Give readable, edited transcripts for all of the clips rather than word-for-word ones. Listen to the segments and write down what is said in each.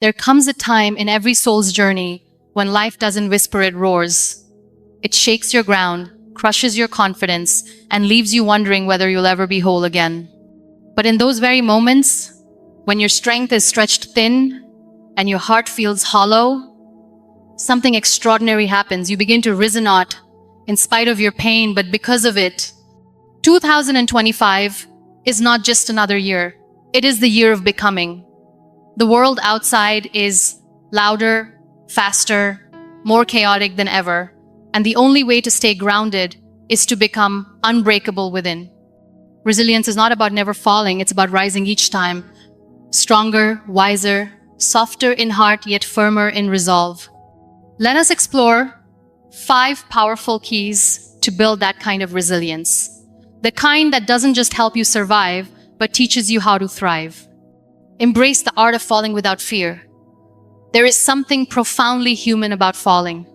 There comes a time in every soul's journey when life doesn't whisper, it roars. It shakes your ground, crushes your confidence, and leaves you wondering whether you'll ever be whole again. But in those very moments, when your strength is stretched thin and your heart feels hollow, something extraordinary happens. You begin to rise not in spite of your pain, but because of it. 2025 is not just another year. It is the year of becoming. The world outside is louder, faster, more chaotic than ever. And the only way to stay grounded is to become unbreakable within. Resilience is not about never falling, it's about rising each time. Stronger, wiser, softer in heart, yet firmer in resolve. Let us explore 5 powerful keys to build that kind of resilience. The kind that doesn't just help you survive, but teaches you how to thrive. Embrace the art of falling without fear. There is something profoundly human about falling.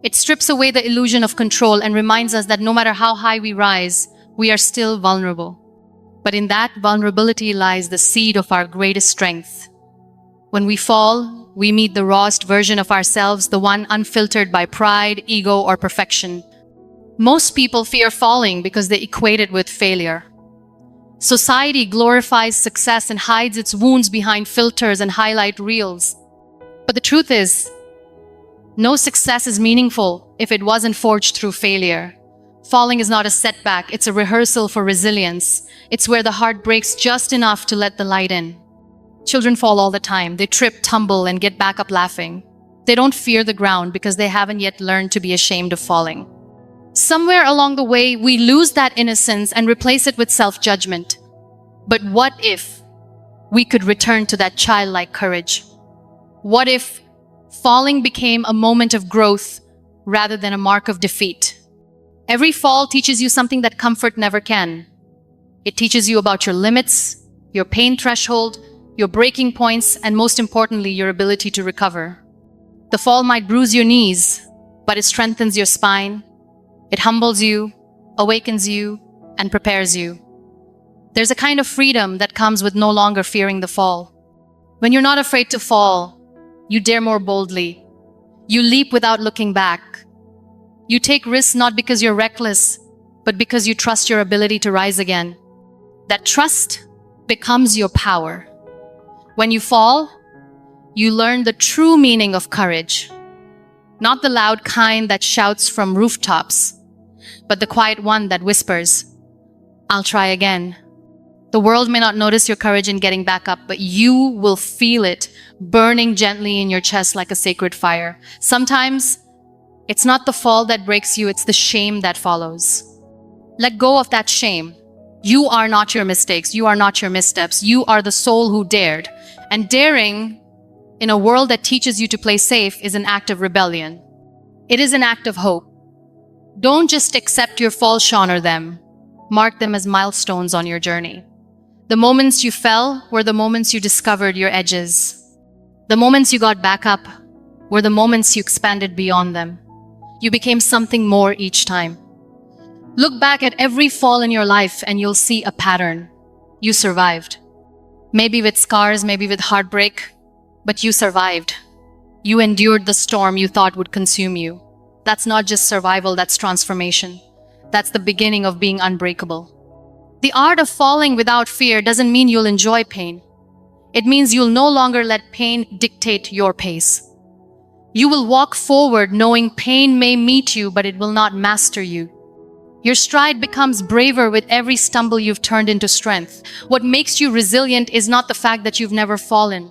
It strips away the illusion of control and reminds us that no matter how high we rise, we are still vulnerable. But in that vulnerability lies the seed of our greatest strength. When we fall, we meet the rawest version of ourselves, the one unfiltered by pride, ego, or perfection. Most people fear falling because they equate it with failure. Society glorifies success and hides its wounds behind filters and highlight reels. But the truth is, no success is meaningful if it wasn't forged through failure. Falling is not a setback, it's a rehearsal for resilience. It's where the heart breaks just enough to let the light in. Children fall all the time. They trip, tumble, and get back up laughing. They don't fear the ground because they haven't yet learned to be ashamed of falling. Somewhere along the way, we lose that innocence and replace it with self-judgment. But what if we could return to that childlike courage? What if falling became a moment of growth rather than a mark of defeat? Every fall teaches you something that comfort never can. It teaches you about your limits, your pain threshold, your breaking points, and most importantly, your ability to recover. The fall might bruise your knees, but it strengthens your spine. It humbles you, awakens you, and prepares you. There's a kind of freedom that comes with no longer fearing the fall. When you're not afraid to fall, you dare more boldly. You leap without looking back. You take risks not because you're reckless, but because you trust your ability to rise again. That trust becomes your power. When you fall, you learn the true meaning of courage. Not the loud kind that shouts from rooftops, but the quiet one that whispers, "I'll try again." The world may not notice your courage in getting back up, but you will feel it burning gently in your chest like a sacred fire. Sometimes, it's not the fall that breaks you, it's the shame that follows. Let go of that shame. You are not your mistakes. You are not your missteps. You are the soul who dared. And daring, in a world that teaches you to play safe, is an act of rebellion. It is an act of hope. Don't just accept your falls, honor them. Mark them as milestones on your journey. The moments you fell were the moments you discovered your edges. The moments you got back up were the moments you expanded beyond them. You became something more each time. Look back at every fall in your life and you'll see a pattern. You survived. Maybe with scars, maybe with heartbreak, but you survived. You endured the storm you thought would consume you. That's not just survival, that's transformation. That's the beginning of being unbreakable. The art of falling without fear doesn't mean you'll enjoy pain. It means you'll no longer let pain dictate your pace. You will walk forward knowing pain may meet you, but it will not master you. Your stride becomes braver with every stumble you've turned into strength. What makes you resilient is not the fact that you've never fallen.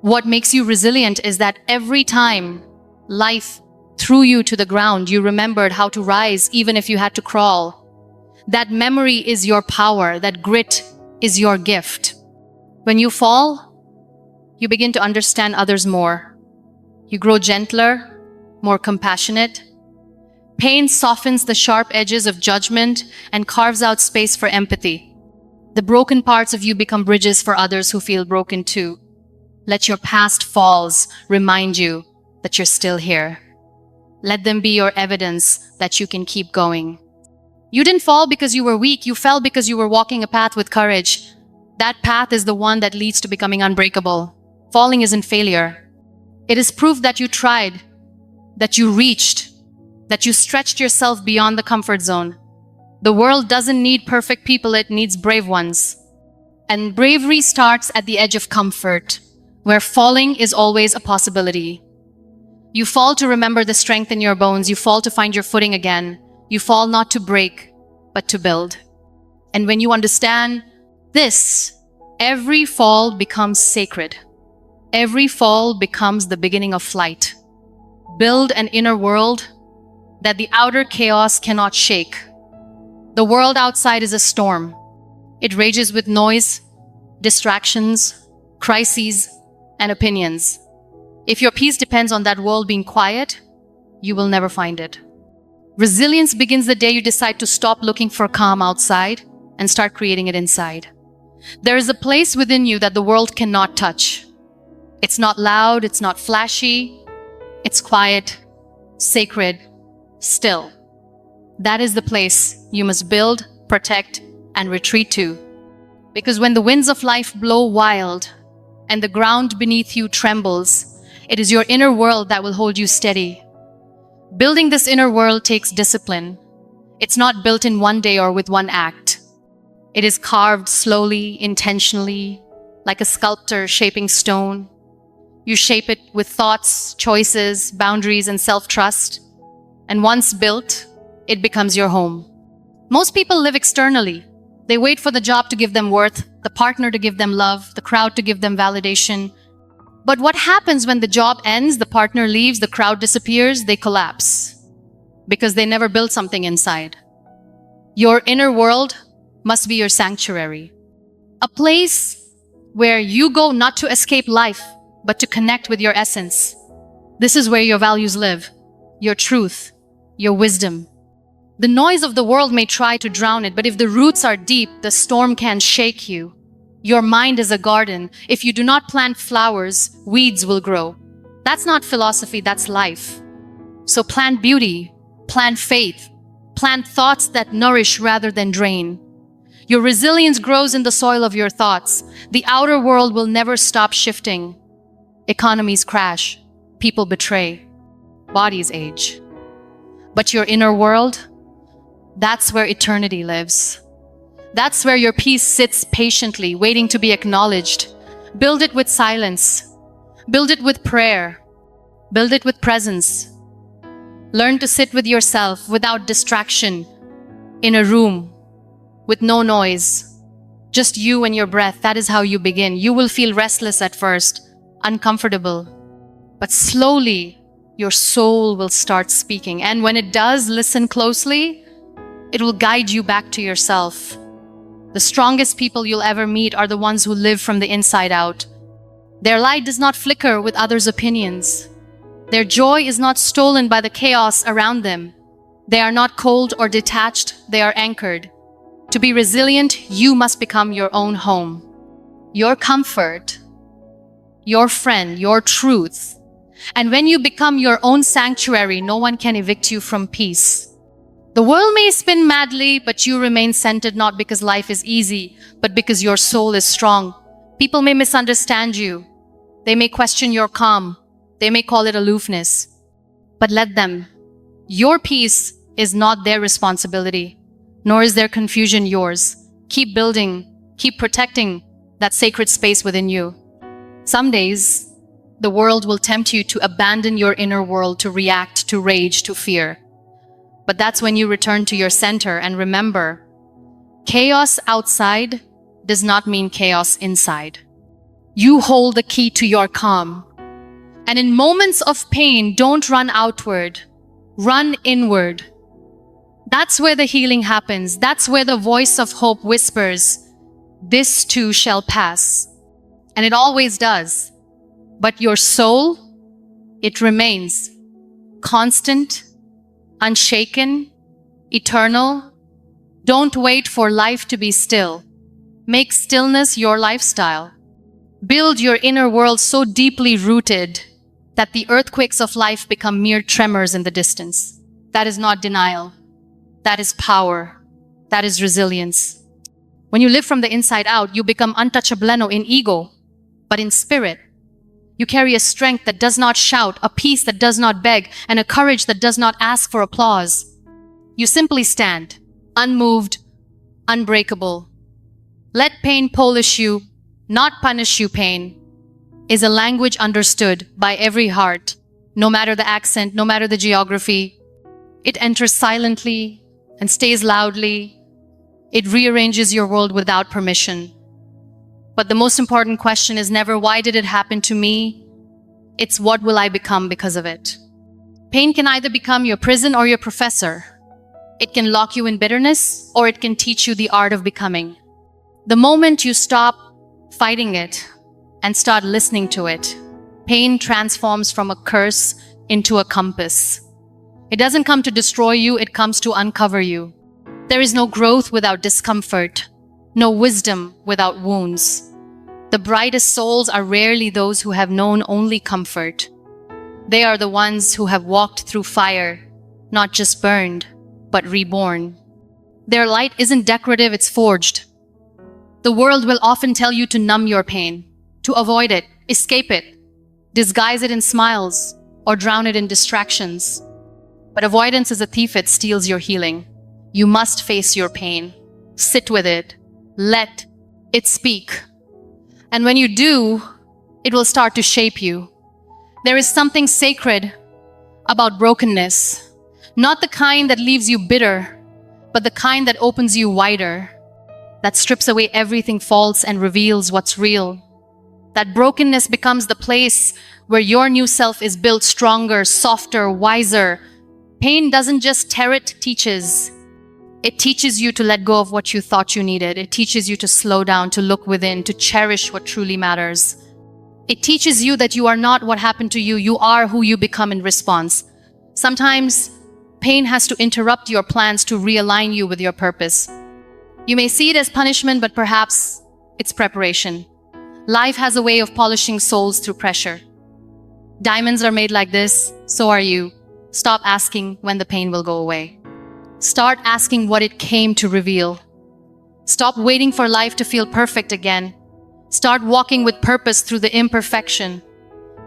What makes you resilient is that every time life threw you to the ground, you remembered how to rise even if you had to crawl. That memory is your power. That grit is your gift. When you fall, you begin to understand others more. You grow gentler, more compassionate. Pain softens the sharp edges of judgment and carves out space for empathy. The broken parts of you become bridges for others who feel broken too. Let your past falls remind you that you're still here. Let them be your evidence that you can keep going. You didn't fall because you were weak. You fell because you were walking a path with courage. That path is the one that leads to becoming unbreakable. falling isn't failure. It is proof that you tried, that you reached, that you stretched yourself beyond the comfort zone. The world doesn't need perfect people, it needs brave ones. And bravery starts at the edge of comfort, where falling is always a possibility. You fall to remember the strength in your bones. You fall to find your footing again. You fall not to break, but to build. And when you understand this, every fall becomes sacred. Every fall becomes the beginning of flight. Build an inner world that the outer chaos cannot shake. The world outside is a storm. It rages with noise, distractions, crises, and opinions. If your peace depends on that world being quiet, you will never find it. Resilience begins the day you decide to stop looking for calm outside and start creating it inside. There is a place within you that the world cannot touch. It's not loud, it's not flashy, it's quiet, sacred, still. That is the place you must build, protect, and retreat to. Because when the winds of life blow wild and the ground beneath you trembles, it is your inner world that will hold you steady. Building this inner world takes discipline. It's not built in one day or with one act. It is carved slowly, intentionally, like a sculptor shaping stone. You shape it with thoughts, choices, boundaries, and self-trust. And once built, it becomes your home. Most people live externally. They wait for the job to give them worth, the partner to give them love, the crowd to give them validation. But what happens when the job ends, the partner leaves, the crowd disappears, they collapse? Because they never built something inside. Your inner world must be your sanctuary. A place where you go not to escape life, but to connect with your essence. This is where your values live, your truth, your wisdom. The noise of the world may try to drown it, but if the roots are deep, the storm can shake you. Your mind is a garden. If you do not plant flowers, weeds will grow. That's not philosophy, that's life. So plant beauty, plant faith, plant thoughts that nourish rather than drain. Your resilience grows in the soil of your thoughts. The outer world will never stop shifting. Economies crash, people betray, bodies age. But your inner world, that's where eternity lives. That's where your peace sits patiently, waiting to be acknowledged. Build it with silence. Build it with prayer. Build it with presence. Learn to sit with yourself without distraction, in a room, with no noise. Just you and your breath. That is how you begin. You will feel restless at first, uncomfortable. But slowly, your soul will start speaking. And when it does, listen closely. It will guide you back to yourself. The strongest people you'll ever meet are the ones who live from the inside out. Their light does not flicker with others' opinions. Their joy is not stolen by the chaos around them. They are not cold or detached, they are anchored. To be resilient, you must become your own home. Your comfort, your friend, your truth. And when you become your own sanctuary, no one can evict you from peace. The world may spin madly, but you remain centered not because life is easy, but because your soul is strong. People may misunderstand you. They may question your calm. They may call it aloofness. But let them. Your peace is not their responsibility, nor is their confusion yours. Keep building, keep protecting that sacred space within you. Some days, the world will tempt you to abandon your inner world, to react, to rage, to fear. But that's when you return to your center and remember, chaos outside does not mean chaos inside. You hold the key to your calm. And in moments of pain, don't run outward, run inward. That's where the healing happens. That's where the voice of hope whispers, this too shall pass. And it always does. But your soul, it remains constant, unshaken, eternal. Don't wait for life to be still. Make stillness your lifestyle. Build your inner world so deeply rooted that the earthquakes of life become mere tremors in the distance. That is not denial. That is power. That is resilience. When you live from the inside out, you become untouchable in ego, but in spirit, You carry a strength that does not shout, a peace that does not beg, and a courage that does not ask for applause. You simply stand, unmoved, unbreakable. Let pain polish you, not punish you. Pain is a language understood by every heart, no matter the accent, no matter the geography. It enters silently and stays loudly. It rearranges your world without permission. But the most important question is never, why did it happen to me? It's, what will I become because of it? Pain can either become your prison or your professor. It can lock you in bitterness, or it can teach you the art of becoming. The moment you stop fighting it and start listening to it, pain transforms from a curse into a compass. It doesn't come to destroy you, it comes to uncover you. There is no growth without discomfort, no wisdom without wounds. The brightest souls are rarely those who have known only comfort. They are the ones who have walked through fire, not just burned, but reborn. Their light isn't decorative, it's forged. The world will often tell you to numb your pain, to avoid it, escape it, disguise it in smiles, or drown it in distractions. But avoidance is a thief, it steals your healing. You must face your pain, sit with it, let it speak. And when you do, it will start to shape you. There is something sacred about brokenness, not the kind that leaves you bitter, but the kind that opens you wider, that strips away everything false and reveals what's real. That brokenness becomes the place where your new self is built stronger, softer, wiser. Pain doesn't just tear, it teaches. It teaches you to let go of what you thought you needed. It teaches you to slow down, to look within, to cherish what truly matters. It teaches you that you are not what happened to you. You are who you become in response. Sometimes pain has to interrupt your plans to realign you with your purpose. You may see it as punishment, but perhaps it's preparation. Life has a way of polishing souls through pressure. Diamonds are made like this, so are you. Stop asking when the pain will go away. Start asking what it came to reveal. Stop waiting for life to feel perfect again. Start walking with purpose through the imperfection.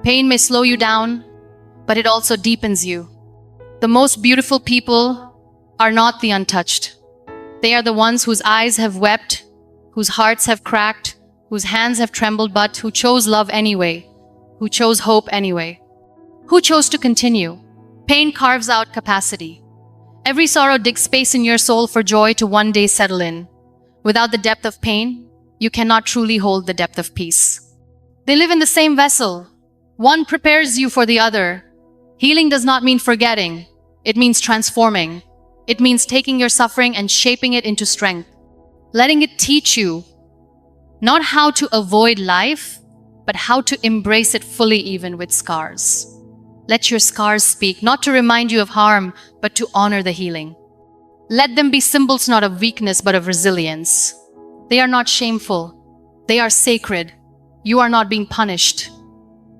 Pain may slow you down, but it also deepens you. The most beautiful people are not the untouched. They are the ones whose eyes have wept, whose hearts have cracked, whose hands have trembled, but who chose love anyway, who chose hope anyway, who chose to continue. Pain carves out capacity. Every sorrow digs space in your soul for joy to one day settle in. Without the depth of pain, you cannot truly hold the depth of peace. They live in the same vessel. One prepares you for the other. Healing does not mean forgetting. It means transforming. It means taking your suffering and shaping it into strength. Letting it teach you not how to avoid life, but how to embrace it fully, even with scars. Let your scars speak, not to remind you of harm, but to honor the healing. Let them be symbols not of weakness, but of resilience. They are not shameful. They are sacred. You are not being punished.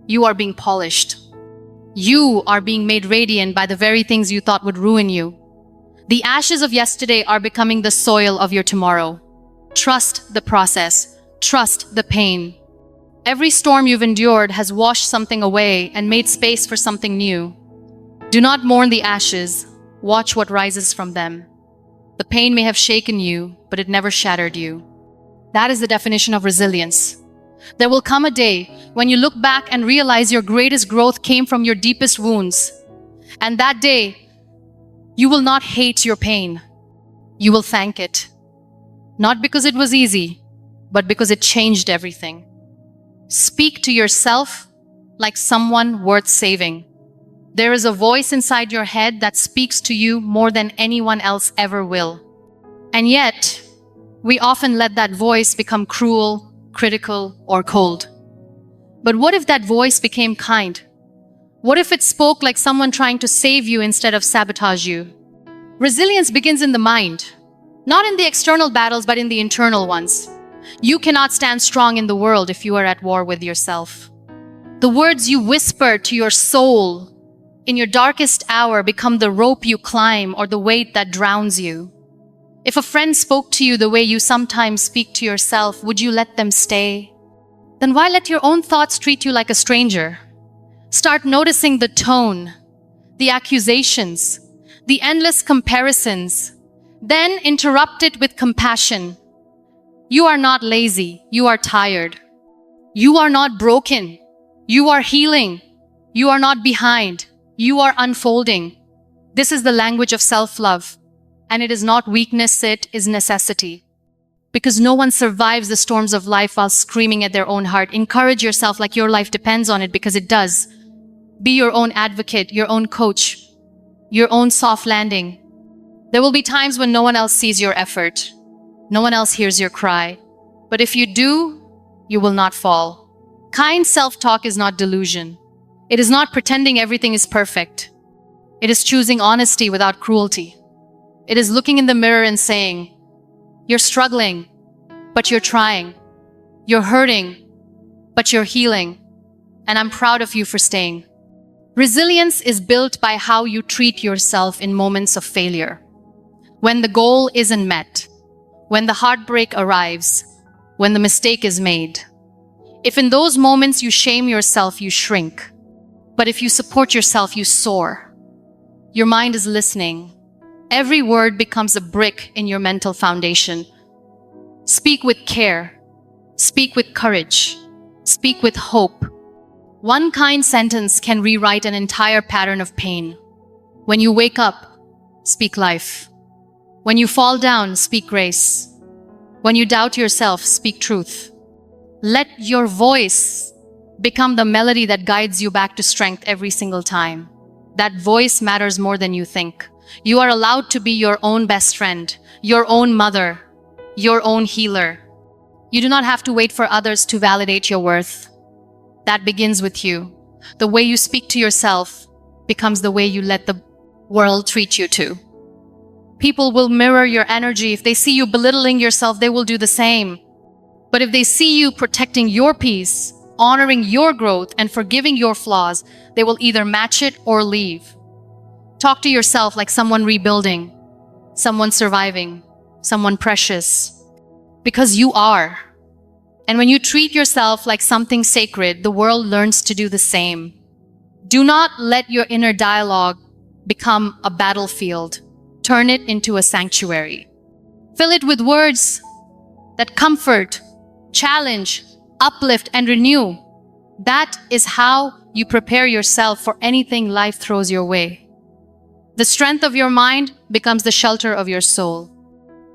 You are being polished. You are being made radiant by the very things you thought would ruin you. The ashes of yesterday are becoming the soil of your tomorrow. Trust the process. Trust the pain. Every storm you've endured has washed something away and made space for something new. Do not mourn the ashes. Watch what rises from them. The pain may have shaken you, but it never shattered you. That is the definition of resilience. There will come a day when you look back and realize your greatest growth came from your deepest wounds. And that day, you will not hate your pain. You will thank it. Not because it was easy, but because it changed everything. Speak to yourself like someone worth saving. There is a voice inside your head that speaks to you more than anyone else ever will. And yet, we often let that voice become cruel, critical, or cold. But what if that voice became kind? What if it spoke like someone trying to save you instead of sabotage you? Resilience begins in the mind, not in the external battles, but in the internal ones. You cannot stand strong in the world if you are at war with yourself. The words you whisper to your soul in your darkest hour become the rope you climb or the weight that drowns you. If a friend spoke to you the way you sometimes speak to yourself, would you let them stay? then why let your own thoughts treat you like a stranger? Start noticing the tone, the accusations, the endless comparisons. Then interrupt it with compassion. You are not lazy, you are tired. You are not broken, you are healing. You are not behind, you are unfolding. This is the language of self-love, and it is not weakness, it is necessity. Because no one survives the storms of life while screaming at their own heart. Encourage yourself like your life depends on it, because it does. Be your own advocate, your own coach, your own soft landing. There will be times when no one else sees your effort. No one else hears your cry. But if you do, you will not fall. Kind self-talk is not delusion. It is not pretending everything is perfect. It is choosing honesty without cruelty. It is looking in the mirror and saying, you're struggling, but you're trying. You're hurting, but you're healing. And I'm proud of you for staying. Resilience is built by how you treat yourself in moments of failure. When the goal isn't met, when the heartbreak arrives, when the mistake is made. If in those moments you shame yourself, you shrink. But if you support yourself, you soar. Your mind is listening. Every word becomes a brick in your mental foundation. Speak with care. Speak with courage. Speak with hope. One kind sentence can rewrite an entire pattern of pain. When you wake up, speak life. When you fall down, speak grace. When you doubt yourself, speak truth. Let your voice become the melody that guides you back to strength every single time. That voice matters more than you think. You are allowed to be your own best friend, your own mother, your own healer. You do not have to wait for others to validate your worth. That begins with you. The way you speak to yourself becomes the way you let the world treat you too. People will mirror your energy. If they see you belittling yourself, they will do the same. But if they see you protecting your peace, honoring your growth, and forgiving your flaws, they will either match it or leave. Talk to yourself like someone rebuilding, someone surviving, someone precious. Because you are. And when you treat yourself like something sacred, the world learns to do the same. Do not let your inner dialogue become a battlefield. Turn it into a sanctuary. Fill it with words that comfort, challenge, uplift, and renew. That is how you prepare yourself for anything life throws your way. The strength of your mind becomes the shelter of your soul.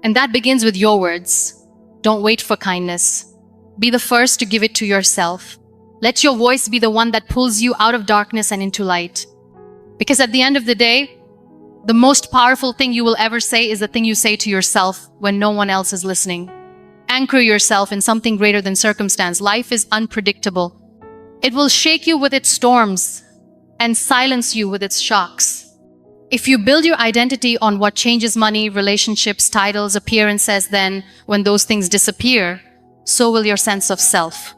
And that begins with your words. Don't wait for kindness. Be the first to give it to yourself. Let your voice be the one that pulls you out of darkness and into light. Because at the end of the day, the most powerful thing you will ever say is the thing you say to yourself when no one else is listening. Anchor yourself in something greater than circumstance. Life is unpredictable. It will shake you with its storms and silence you with its shocks. If you build your identity on what changes money, relationships, titles, appearances, then when those things disappear, so will your sense of self.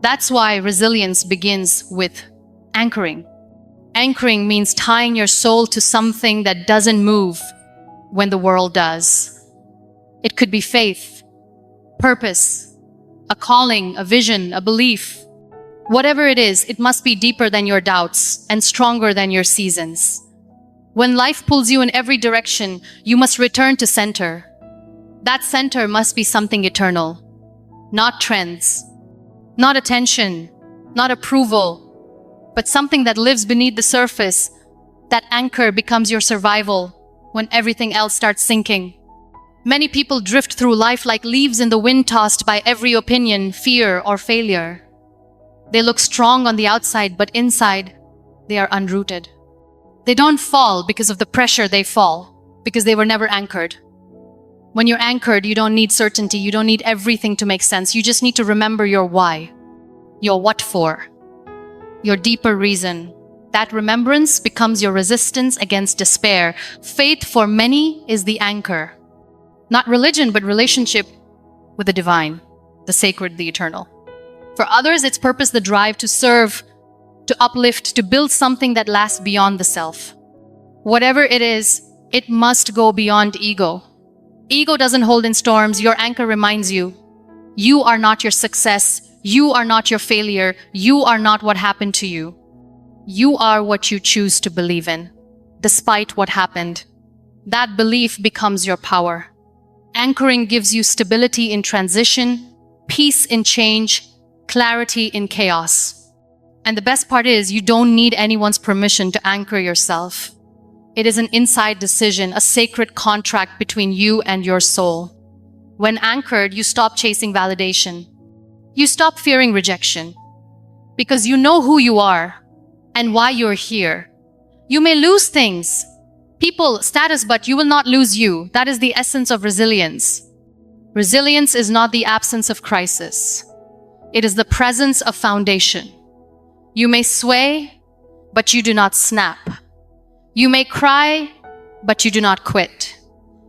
That's why resilience begins with anchoring. Anchoring means tying your soul to something that doesn't move when the world does. It could be faith, purpose, a calling, a vision, a belief. Whatever it is, it must be deeper than your doubts and stronger than your seasons. When life pulls you in every direction, you must return to center. That center must be something eternal. Not trends, not attention, not approval, but something that lives beneath the surface. That anchor becomes your survival when everything else starts sinking. Many people drift through life like leaves in the wind, tossed by every opinion, fear, or failure. They look strong on the outside, but inside, they are unrooted. They don't fall because of the pressure, they fall because they were never anchored. When you're anchored, you don't need certainty. You don't need everything to make sense. You just need to remember your why, your what for, your deeper reason. That remembrance becomes your resistance against despair. Faith for many is the anchor. Not religion, but relationship with the divine, the sacred, the eternal. For others, it's purpose, the drive to serve, to uplift, to build something that lasts beyond the self. Whatever it is, it must go beyond ego. Ego doesn't hold in storms. Your anchor reminds you, you are not your success. You are not your failure. You are not what happened to you. You are what you choose to believe in, despite what happened. That belief becomes your power. Anchoring gives you stability in transition, peace in change, clarity in chaos. And the best part is, you don't need anyone's permission to anchor yourself. It is an inside decision, a sacred contract between you and your soul. When anchored, you stop chasing validation. You stop fearing rejection. Because you know who you are and why you're here. You may lose things, people, status, but you will not lose you. That is the essence of resilience. Resilience is not the absence of crisis. It is the presence of foundation. You may sway, but you do not snap. You may cry, but you do not quit.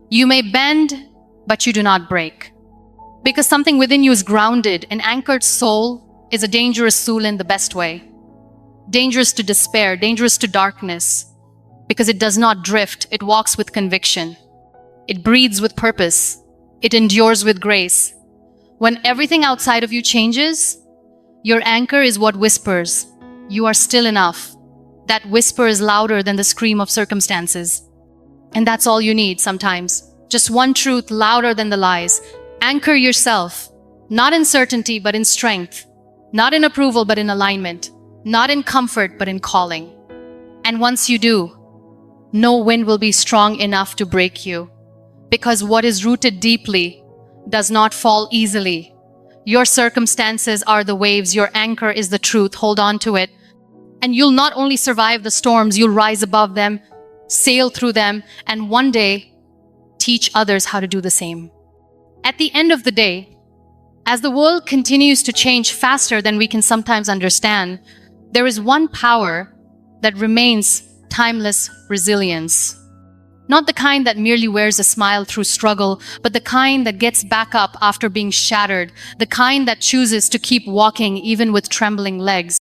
You may bend, but you do not break. Because something within you is grounded. An anchored soul is a dangerous soul in the best way. Dangerous to despair, dangerous to darkness. Because it does not drift, it walks with conviction. It breathes with purpose. It endures with grace. When everything outside of you changes, your anchor is what whispers, "You are still enough." That whisper is louder than the scream of circumstances. And that's all you need sometimes. Just one truth louder than the lies. Anchor yourself, not in certainty, but in strength. Not in approval, but in alignment. Not in comfort, but in calling. And once you do, no wind will be strong enough to break you. Because what is rooted deeply does not fall easily. Your circumstances are the waves. Your anchor is the truth. Hold on to it. And you'll not only survive the storms, you'll rise above them, sail through them, and one day teach others how to do the same. At the end of the day, as the world continues to change faster than we can sometimes understand, there is one power that remains: timeless resilience. Not the kind that merely wears a smile through struggle, but the kind that gets back up after being shattered, the kind that chooses to keep walking even with trembling legs.